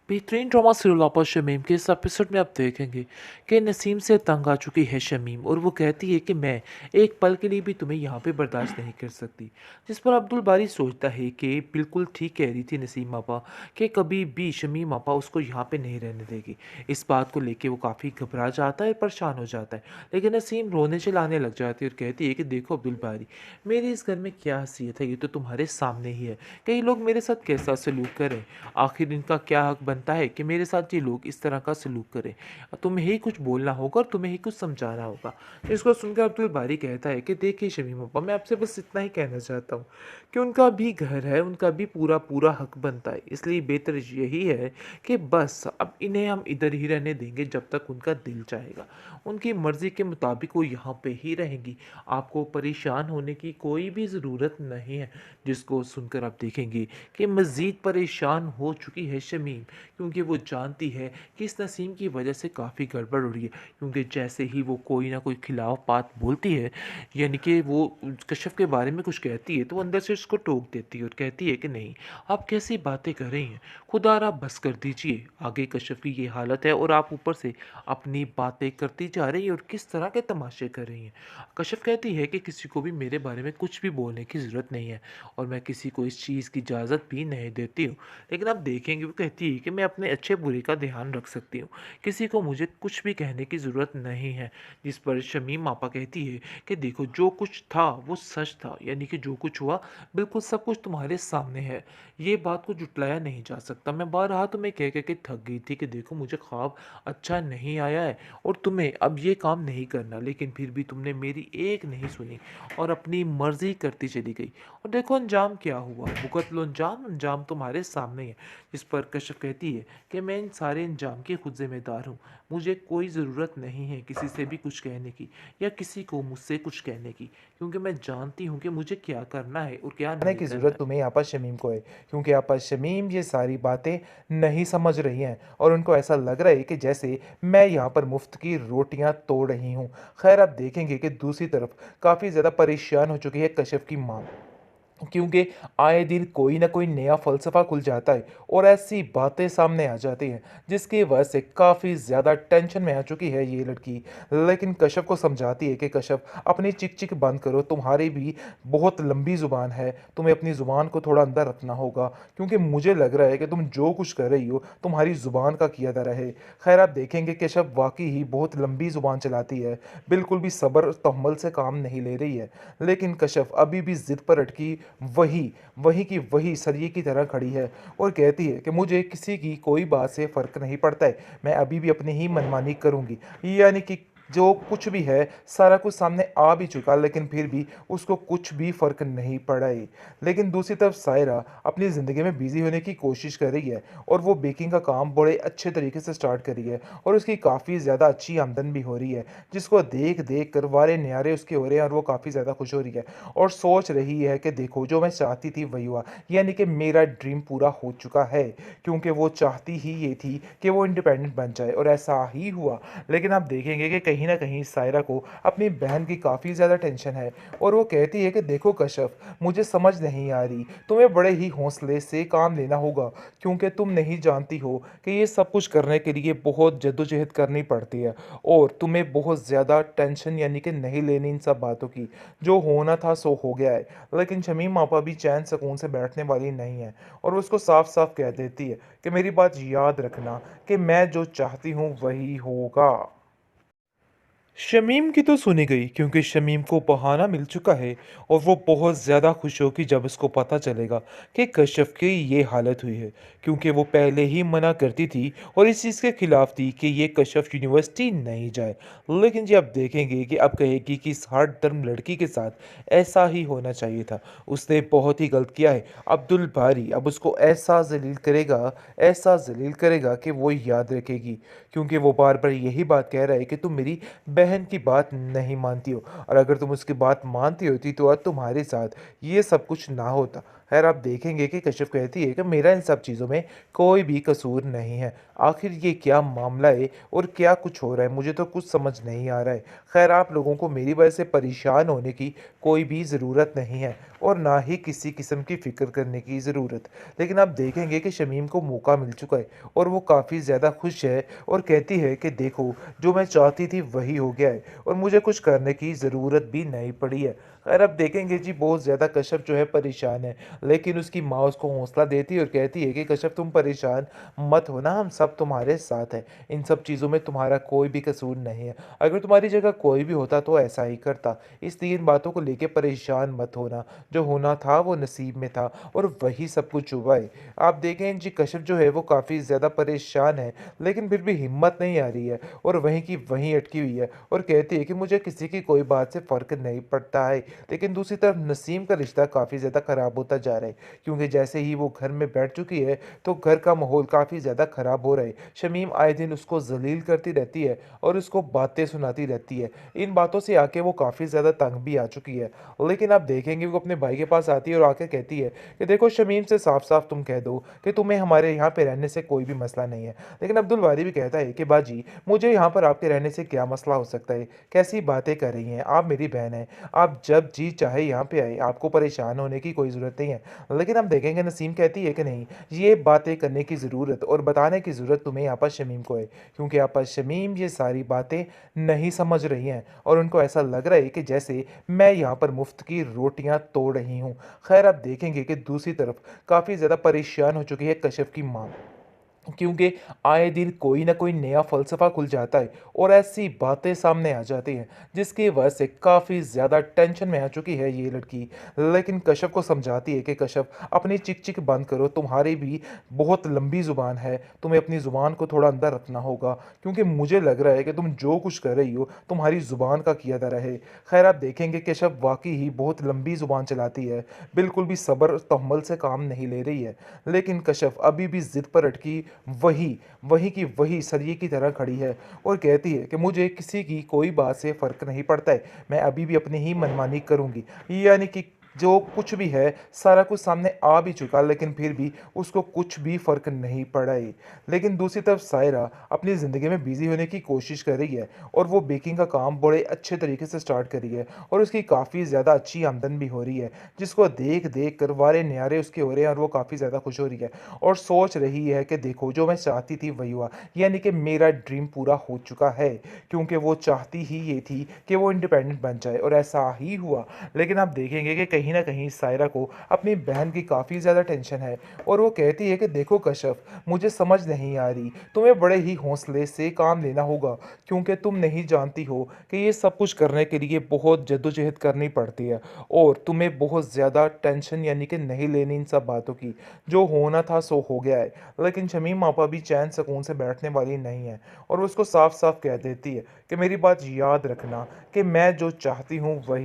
बेहतरीन drama serial वापस शमीम के इस एपिसोड में आप देखेंगे कि नसीम से तंग आ चुकी है शमीम और वो कहती है कि मैं एक पल के लिए भी तुम्हें यहाँ पे बर्दाश्त नहीं कर सकती। जिस पर अब्दुल बारी सोचता है कि बिल्कुल ठीक कह रही थी नसीम आपा कि कभी भी शमीम आपा उसको यहाँ पे नहीं रहने देगी। इस बात को लेके वो काफ़ी घबरा जाता है, परेशान हो जाता है। लेकिन नसीम रोने चिल्लाने लग जाती है और कहती है कि देखो अब्दुल बारी, मेरी इस घर में क्या हैसियत है, ये तो तुम्हारे सामने ही है। कई लोग मेरे साथ कैसा सलूक करें, आखिर इनका क्या हक बनता है कि मेरे साथ ये लोग इस तरह का सलूक करें। तुम्हें ही कुछ बोलना होगा और तुम्हें ही कुछ समझाना होगा। इसको सुनकर अब्दुल बारी कहता है कि देखिए शमीम अप्पा, मैं आपसे बस इतना ही कहना चाहता हूँ कि उनका भी घर है, उनका भी पूरा पूरा हक बनता है। इसलिए बेहतर यही है कि बस अब इन्हें हम इधर ही रहने देंगे जब तक उनका दिल चाहेगा। उनकी मर्ज़ी के मुताबिक वो यहाँ पे ही रहेंगी। आपको परेशान होने की कोई भी ज़रूरत नहीं है। जिसको सुनकर आप देखेंगे कि मज़ीद परेशान हो चुकी है शमीम, क्योंकि वो जानती है कि इस नसीम की वजह से काफ़ी गड़बड़ हो रही है। क्योंकि जैसे ही वो कोई ना कोई खिलाफ बात बोलती है, यानी कि वो कश्यप के बारे में कुछ कहती है, तो वो अंदर से उसको टोक देती है और कहती है कि नहीं, आप कैसी बातें कर रही हैं, खुदारा बस कर दीजिए। आगे कश्यप की ये हालत है और आप ऊपर से अपनी बातें करती जा रही हैं और किस तरह के तमाशे कर रही हैं। कश्यप कहती है कि किसी को भी मेरे बारे में कुछ भी बोलने की ज़रूरत नहीं है और मैं किसी को इस चीज़ की इजाज़त भी नहीं देती हूँ। लेकिन आप देखेंगे वो कहती है कि मैं अपने अच्छे बुरे का ध्यान रख सकती हूँ, किसी को मुझे कुछ भी कहने की ज़रूरत नहीं है। जिस पर शमीम आपा कहती है कि देखो जो कुछ था वो सच था, यानी कि जो कुछ हुआ बिल्कुल सब कुछ तुम्हारे सामने है, ये बात को जुटलाया नहीं जा सकता। मैं बारहा तुम्हें कह के थक गई थी कि देखो मुझे ख्वाब अच्छा नहीं आया है और तुम्हें अब ये काम नहीं करना, लेकिन फिर भी तुमने मेरी एक नहीं सुनी और अपनी मर्जी करती चली गई। और देखो अंजाम क्या हुआ, भुगत लो अंजाम, अंजाम तुम्हारे सामने है। इस पर कश्यप कहती है कि मैं इन सारे अंजाम की खुद जिम्मेदार हूँ, मुझे कोई ज़रूरत नहीं है किसी से भी कुछ कहने की या किसी को मुझसे कुछ कहने की, क्योंकि मैं जानती हूँ कि मुझे क्या करना है और क्या आने नहीं की करना ज़रूरत है। तुम्हें आपा शमीम को है, क्योंकि आपा शमीम ये सारी बातें नहीं समझ रही हैं और उनको ऐसा लग रहा है कि जैसे मैं यहाँ पर मुफ्त की रोटियाँ तोड़ रही हूँ। खैर आप देखेंगे कि दूसरी तरफ काफ़ी ज़्यादा परेशान हो चुकी है कश्यप की माँ, क्योंकि आए दिन कोई ना कोई नया फ़लसफ़ा खुल जाता है और ऐसी बातें सामने आ जाती हैं, जिसकी वजह से काफ़ी ज़्यादा टेंशन में आ चुकी है ये लड़की। लेकिन कश्यप को समझाती है कि कश्यप अपनी चिक-चिक बंद करो, तुम्हारी भी बहुत लंबी ज़ुबान है, तुम्हें अपनी ज़ुबान को थोड़ा अंदर रखना होगा, क्योंकि मुझे लग रहा है कि तुम जो कुछ कर रही हो, तुम्हारी ज़ुबान का किया धरा है। खैर आप देखेंगे कश्यप वाक़ई ही बहुत लंबी ज़ुबान चलाती है, बिल्कुल भी सब्र और तहम्मुल से काम नहीं ले रही है। लेकिन कश्यप अभी भी ज़िद पर अटकी वही, वही की वही सरिये की तरह खड़ी है और कहती है कि मुझे किसी की कोई बात से फ़र्क नहीं पड़ता है, मैं अभी भी अपनी ही मनमानी करूँगी। यानी कि जो कुछ भी है, सारा कुछ सामने आ भी चुका, लेकिन फिर भी उसको कुछ भी फ़र्क नहीं पड़ा है। लेकिन दूसरी तरफ सायरा अपनी ज़िंदगी में बिज़ी होने की कोशिश कर रही है और वो बेकिंग का काम बड़े अच्छे तरीके से स्टार्ट कर रही है और उसकी काफ़ी ज़्यादा अच्छी आमदन भी हो रही है, जिसको देख-देख कर वारे न्यारे उसके हो रहे हैं और वो काफ़ी ज़्यादा खुश हो रही है और सोच रही है कि देखो जो मैं चाहती थी वही हुआ, यानी कि मेरा ड्रीम पूरा हो चुका है, क्योंकि वो चाहती ही ये थी कि वो इंडिपेंडेंट बन जाए और ऐसा ही हुआ। लेकिन आप देखेंगे कि कहीं न कहीं सायरा को अपनी बहन की काफ़ी ज़्यादा टेंशन है और वो कहती है कि देखो कश्यप, मुझे समझ नहीं आ रही, तुम्हें बड़े ही हौसले से काम लेना होगा, क्योंकि तुम नहीं जानती हो कि ये सब कुछ करने के लिए बहुत जद्दोजहद करनी पड़ती है और तुम्हें बहुत ज़्यादा टेंशन यानी कि नहीं लेनी इन सब बातों की। जो होना था सो हो गया है। लेकिन शमीम आपा भी चैन सुकून से बैठने वाली नहीं है और वो उसको साफ-साफ कह देती है कि मेरी बात याद रखना कि मैं जो चाहती हूँ वही होगा। शमीम की तो सुनी गई, क्योंकि शमीम को बहाना मिल चुका है और वो बहुत ज़्यादा खुश होगी जब उसको पता चलेगा कि कश्यप की ये हालत हुई है, क्योंकि वो पहले ही मना करती थी और इस चीज़ के खिलाफ थी कि ये कश्यप यूनिवर्सिटी नहीं जाए। लेकिन जी आप देखेंगे कि अब कहेगी कि इस हर धर्म लड़की के साथ ऐसा ही होना चाहिए था, उसने बहुत ही गलत किया है। अब्दुल बारी अब उसको ऐसा जलील करेगा कि वो याद रखेगी, क्योंकि वो बार बार यही बात कह रहा है कि तुम मेरी बहन की बात नहीं मानती हो और अगर तुम उसकी बात मानती होती तो आज तुम्हारे साथ ये सब कुछ ना होता। खैर आप देखेंगे कि कशिफ कहती है कि मेरा इन सब चीज़ों में कोई भी कसूर नहीं है। आखिर ये क्या मामला है और क्या कुछ हो रहा है? मुझे तो कुछ समझ नहीं आ रहा है। खैर आप लोगों को मेरी वजह से परेशान होने की कोई भी ज़रूरत नहीं है और ना ही किसी किस्म की फ़िक्र करने की ज़रूरत। लेकिन आप देखेंगे कि शमीम को मौका मिल चुका है और वो काफ़ी ज़्यादा खुश है और कहती है कि देखो, जो मैं चाहती थी वही हो गया है और मुझे कुछ करने की ज़रूरत भी नहीं पड़ी है। खैर अब देखेंगे जी, बहुत ज़्यादा कश्यप जो है परेशान है, लेकिन उसकी माँ उसको हौसला देती है और कहती है कि कश्यप तुम परेशान मत होना, हम सब तुम्हारे साथ हैं। इन सब चीज़ों में तुम्हारा कोई भी कसूर नहीं है। अगर तुम्हारी जगह कोई भी होता तो ऐसा ही करता। इसलिए इन बातों को लेके परेशान मत होना। जो होना था वो नसीब में था और वही सब कुछ हुआ है। आप देखें जी, कश्यप जो है वो काफ़ी ज़्यादा परेशान है, लेकिन फिर भी हिम्मत नहीं आ रही है और वहीं की वहीं अटकी हुई है और कहती है कि मुझे किसी की कोई बात से फ़र्क नहीं पड़ता है। लेकिन दूसरी तरफ नसीम का रिश्ता काफ़ी ज़्यादा ख़राब होता जा रहा है, क्योंकि जैसे ही वो घर में बैठ चुकी है तो घर का माहौल काफ़ी ज़्यादा ख़राब हो रहा है। शमीम आए दिन उसको ज़लील करती रहती है और उसको बातें सुनाती रहती है। इन बातों से आके वो काफ़ी ज़्यादा तंग भी आ चुकी है। लेकिन आप देखेंगे वो अपने भाई के पास आती है और आके कहती है कि देखो शमीम से साफ-साफ तुम कह दो कि तुम्हें हमारे यहाँ पे रहने से कोई भी मसला नहीं है। लेकिन अब्दुल बारी भी कहता है कि बाजी, मुझे यहाँ पर आपके रहने से क्या मसला हो सकता है? कैसी बातें कर रही हैं? आप मेरी बहन हैं। आप जब जी चाहे यहाँ पे आए, आपको परेशान होने की कोई ज़रूरत नहीं है। लेकिन हम देखेंगे नसीम कहती है कि नहीं, ये बातें करने की ज़रूरत और बताने की ज़रूरत तुम्हें आपा शमीम को है, क्योंकि आपा शमीम ये सारी बातें नहीं समझ रही हैं और उनको ऐसा लग रहा है कि जैसे मैं यहाँ पर मुफ्त की रोटियाँ तोड़ रही हूँ। खैर आप देखेंगे कि दूसरी तरफ काफ़ी ज़्यादा परेशान हो चुकी है कश्यप की माँ, क्योंकि आए दिन कोई ना कोई नया फ़लसफ़ा खुल जाता है और ऐसी बातें सामने आ जाती हैं, जिसकी वजह से काफ़ी ज़्यादा टेंशन में आ चुकी है ये लड़की। लेकिन कश्यप को समझाती है कि कश्यप, अपनी चिक-चिक बंद करो, तुम्हारी भी बहुत लंबी ज़ुबान है, तुम्हें अपनी ज़ुबान को थोड़ा अंदर रखना होगा, क्योंकि मुझे लग रहा है कि तुम जो कुछ कर रही हो, तुम्हारी ज़ुबान का किया धरा है। खैर आप देखेंगे कश्यप वाक़ई ही बहुत लंबी ज़ुबान चलाती है, बिल्कुल भी सब्र तहम्मुल से काम नहीं ले रही है। लेकिन कश्यप अभी भी ज़िद पर अटकी वही, वही की वही सरिये की तरह खड़ी है और कहती है कि मुझे किसी की कोई बात से फ़र्क नहीं पड़ता है, मैं अभी भी अपनी ही मनमानी करूँगी। यानी कि जो कुछ भी है, सारा कुछ सामने आ भी चुका, लेकिन फिर भी उसको कुछ भी फ़र्क नहीं पड़ा है। लेकिन दूसरी तरफ सायरा अपनी ज़िंदगी में बिज़ी होने की कोशिश कर रही है और वो बेकिंग का काम बड़े अच्छे तरीके से स्टार्ट करी है और उसकी काफ़ी ज़्यादा अच्छी आमदन भी हो रही है, जिसको देख-देख कर वारे न्यारे उसके हो रहे हैं और वो काफ़ी ज़्यादा खुश हो रही है और सोच रही है कि देखो, जो मैं चाहती थी वही हुआ। यानी कि मेरा ड्रीम पूरा हो चुका है, क्योंकि वो चाहती ही ये थी कि वो इंडिपेंडेंट बन जाए और ऐसा ही हुआ। लेकिन आप देखेंगे कि कहीं न कहीं सायरा को अपनी बहन की काफ़ी ज़्यादा टेंशन है और वो कहती है कि देखो कश्यप, मुझे समझ नहीं आ रही, तुम्हें बड़े ही हौसले से काम लेना होगा, क्योंकि तुम नहीं जानती हो कि ये सब कुछ करने के लिए बहुत जद्दोजहद करनी पड़ती है और तुम्हें बहुत ज़्यादा टेंशन यानी कि नहीं लेनी इन सब बातों की। जो होना था सो हो गया है। लेकिन शमीम आपा भी चैन सुकून से बैठने वाली नहीं है और वो उसको साफ-साफ कह देती है कि मेरी बात याद रखना कि मैं जो चाहती हूँ वही